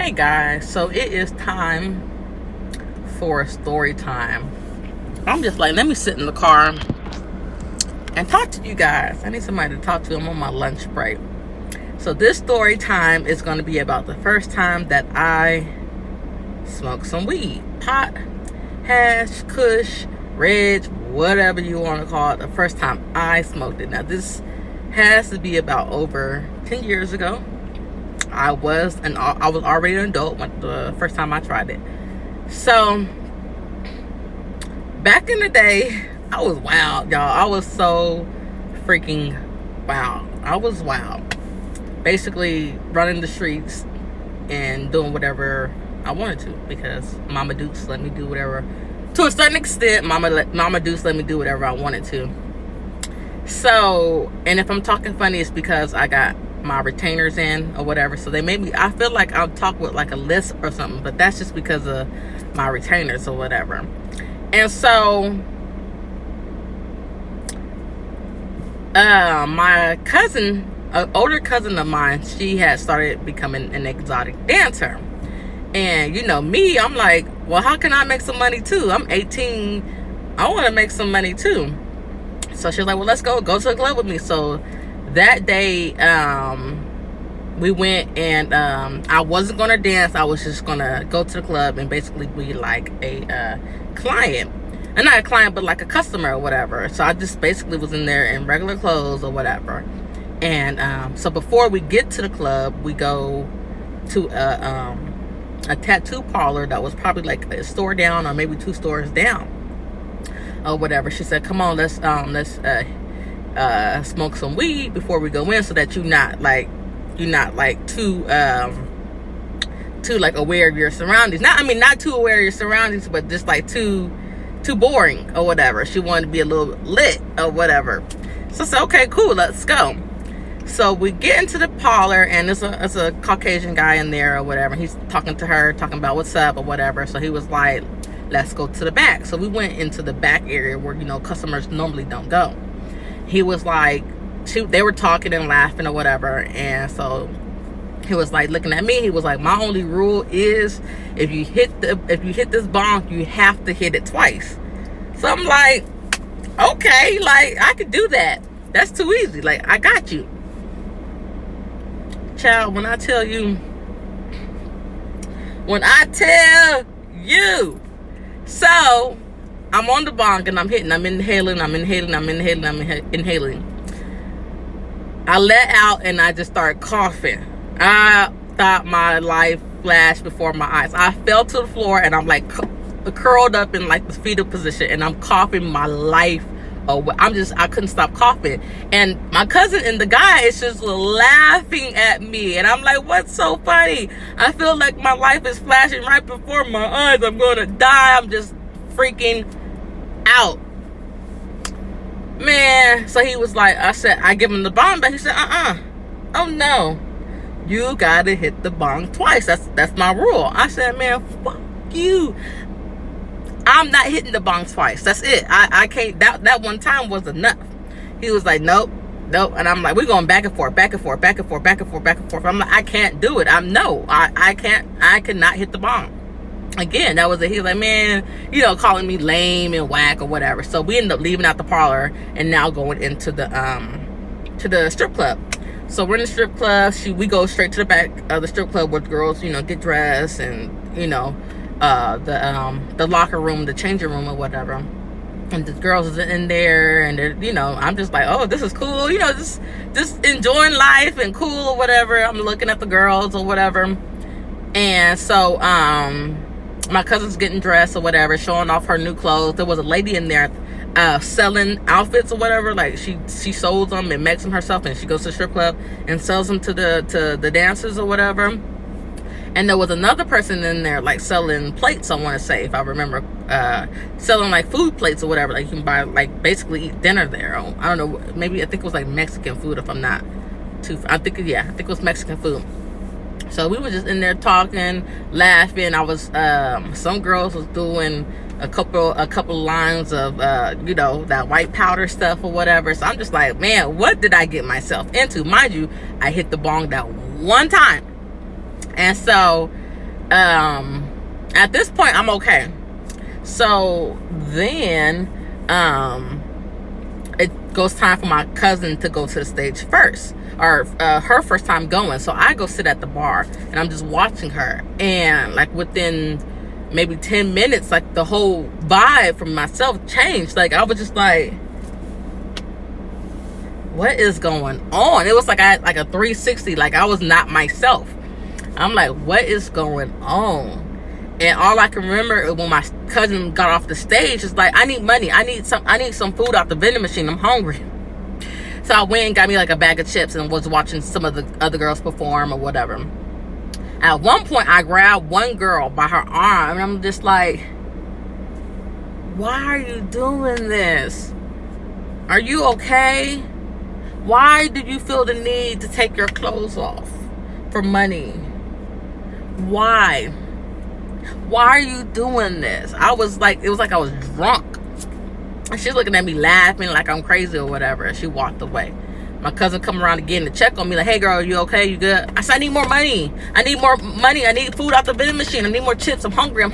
Hey guys, so it is time for story time. I'm just like, let me sit in the car and talk to you guys. I need somebody to talk to. I'm on my lunch break. So this story time is going to be about the first time that I smoked some weed. Pot, hash, kush, reg, whatever you want to call it. The first time I smoked it. Now this has to be about over 10 years ago. I was already an adult when the first time I tried it. So back in the day, I was wild, y'all. I was so freaking wild. I was wild. Basically running the streets and doing whatever I wanted to because Mama Dukes let me do whatever. To a certain extent, Mama Dukes let me do whatever I wanted to. So, and if I'm talking funny, it's because I got my retainers in or whatever, so they made me, I feel like I'll talk with like a list or something, but that's just because of my retainers or whatever. And so my cousin, an older cousin of mine, she had started becoming an exotic dancer. And you know me, I'm like, well, how can I make some money too? I'm 18, I want to make some money too. So she's like, well, let's go to the club with me. So that day, we went, and I wasn't gonna dance. I was just gonna go to the club and basically be like a client, and not a client, but like a customer or whatever. So I just basically was in there in regular clothes or whatever. And so before we get to the club, we go to a tattoo parlor that was probably like a store down or maybe 2 stores down or whatever. She said, "Come on, let's smoke some weed before we go in, so that you're not like too like aware of your surroundings. Not too aware of your surroundings, but just like too boring or whatever." She wanted to be a little lit or whatever. So I said, okay, cool, let's go. So we get into the parlor, and there's a Caucasian guy in there or whatever. He's talking to her, talking about what's up or whatever. So he was like, let's go to the back. So we went into the back area where, you know, customers normally don't go. He was like, they were talking and laughing or whatever, and so he was like looking at me. He was like, my only rule is if you hit this bong, you have to hit it twice. So I'm like, okay, like I could do that. That's too easy. Like, I got you. Child, when I tell you, so I'm on the bong and I'm inhaling. I let out and I just started coughing. I thought my life flashed before my eyes. I fell to the floor and I'm like curled up in like the fetal position, and I'm coughing my life away. I couldn't stop coughing. And my cousin and the guy is just laughing at me, and I'm like, what's so funny? I feel like my life is flashing right before my eyes. I'm gonna die. I'm just freaking out, man. So he was like, I give him the bong back. He said, oh no, you gotta hit the bong twice. That's my rule. I said, man, fuck you. I'm not hitting the bong twice. That's it. I can't. That one time was enough. He was like, nope. And I'm like, we're going back and forth. I'm like, I can't do it. I can't. I cannot hit the bong. Again, that was it. He was like, man, you know, calling me lame and whack or whatever. So we ended up leaving out the parlor and now going into the strip club. So we're in the strip club. We go straight to the back of the strip club where the girls, you know, get dressed, and you know, the locker room, the changing room or whatever. And the girls is in there, and they're, you know, I'm just like, oh, this is cool, you know, just enjoying life and cool or whatever. I'm looking at the girls or whatever. And so my cousin's getting dressed or whatever, showing off her new clothes. There was a lady in there selling outfits or whatever. Like she sold them and makes them herself, and she goes to the strip club and sells them to the dancers or whatever. And there was another person in there like selling plates, I want to say, if I remember, selling like food plates or whatever. Like you can buy, like basically eat dinner there. I don't know, maybe I think it was like Mexican food, if I'm not too, I think it was Mexican food. So we were just in there talking, laughing. I was some girls was doing a couple lines of you know, that white powder stuff or whatever. So I'm just like, man, what did I get myself into? Mind you, I hit the bong that one time. And so At this point, I'm okay. So then, it goes time for my cousin to go to the stage first, or her first time going. So I go sit at the bar and I'm just watching her, and like within maybe 10 minutes, like the whole vibe from myself changed. Like I was just like, what is going on? It was like I had like a 360. Like I was not myself. I'm like, what is going on? And all I can remember when my cousin got off the stage is like, I need money. I need some food out the vending machine. I'm hungry. So I went and got me like a bag of chips and was watching some of the other girls perform or whatever. At one point, I grabbed one girl by her arm, and I'm just like, why are you doing this? Are you okay? Why did you feel the need to take your clothes off for money? Why? Why are you doing this? I was like, it was like I was drunk. And she's looking at me laughing like I'm crazy or whatever. And she walked away. My cousin come around again to check on me like, hey girl, you okay? You good? I said, I need more money. I need more money. I need food out the vending machine. I need more chips. I'm hungry.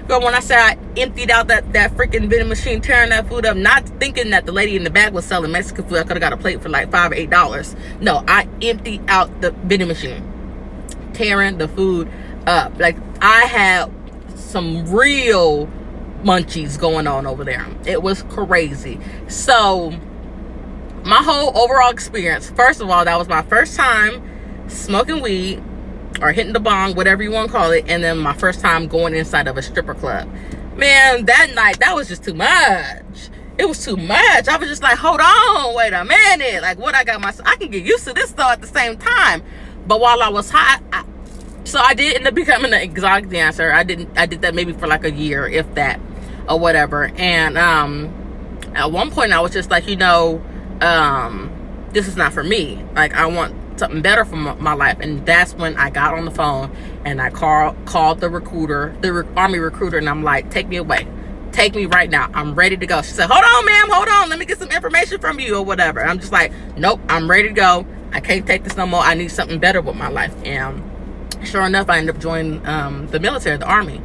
Girl, when I said I emptied out that freaking vending machine, tearing that food up, not thinking that the lady in the back was selling Mexican food. I could have got a plate for like $5 or $8. No, I emptied out the vending machine, tearing the food up. Like I had some real munchies going on over there. It was crazy. So my whole overall experience, first of all, that was my first time smoking weed or hitting the bong, whatever you want to call it, and then my first time going inside of a stripper club. Man, that night, that was just too much. It was too much. I was just like, hold on, wait a minute. Like, what I got myself, I can get used to this though at the same time. But while I was high, so I did end up becoming an exotic dancer. I did that maybe for like a year, if that, or whatever. And at one point I was just like, this is not for me. Like I want something better for my life. And that's when I got on the phone and I called the recruiter, army recruiter, and I'm like, take me away. Take me right now. I'm ready to go. She said, hold on, ma'am, hold on. Let me get some information from you or whatever. And I'm just like, nope, I'm ready to go. I can't take this no more. I need something better with my life. And sure enough, I ended up joining the military, the army.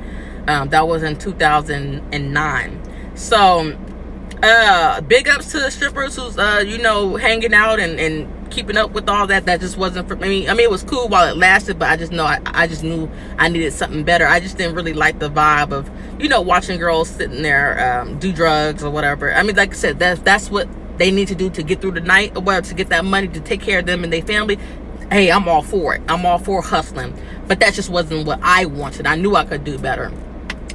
That was in 2009. So big ups to the strippers who's hanging out and keeping up with all that. That just wasn't for me. I mean, it was cool while it lasted, but I just know I just knew I needed something better. I just didn't really like the vibe of watching girls sitting there do drugs or whatever. I mean, like I said, that's what they need to do to get through the night or whatever, to get that money to take care of them and their family. Hey, I'm all for it. I'm all for hustling, but that just wasn't what I wanted. I knew I could do better.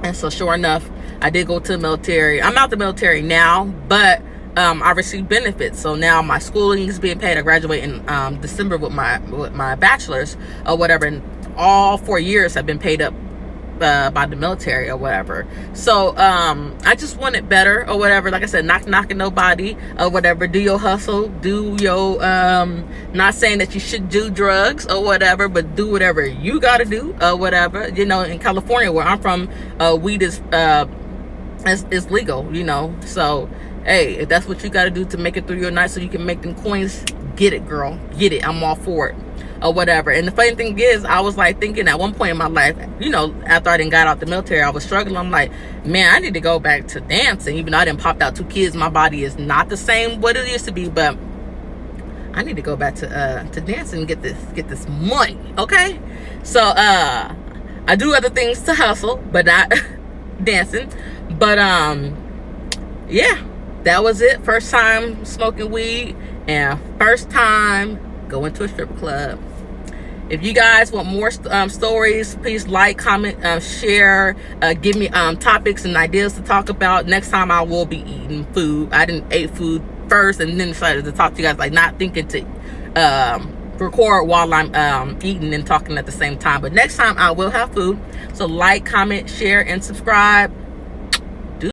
And so sure enough, I did go to the military. I'm out the military now, but I received benefits. So now my schooling is being paid. I graduate in December with my bachelor's or whatever. And all 4 years have been paid up by the military or whatever. So I just want it better or whatever. Like I said, knocking nobody or whatever. Do your hustle. Do your not saying that you should do drugs or whatever, but do whatever you gotta do or whatever. In California where I'm from, weed is legal, so hey, if that's what you got to do to make it through your night so you can make them coins, get it, girl, get it. I'm all for it or whatever. And the funny thing is, I was like thinking at one point in my life, after I didn't got out the military, I was struggling. I'm like, man, I need to go back to dancing. Even though I didn't pop out 2 kids, my body is not the same what it used to be, but I need to go back to dancing and get this money. Okay, so I do other things to hustle, but not dancing. But yeah, that was it. First time smoking weed and first time going to a strip club. If you guys want more stories, please like, comment, share, give me topics and ideas to talk about. Next time I will be eating food. I didn't eat food first and then decided to talk to you guys, like not thinking to record while I'm eating and talking at the same time. But next time I will have food. So like, comment, share, and subscribe.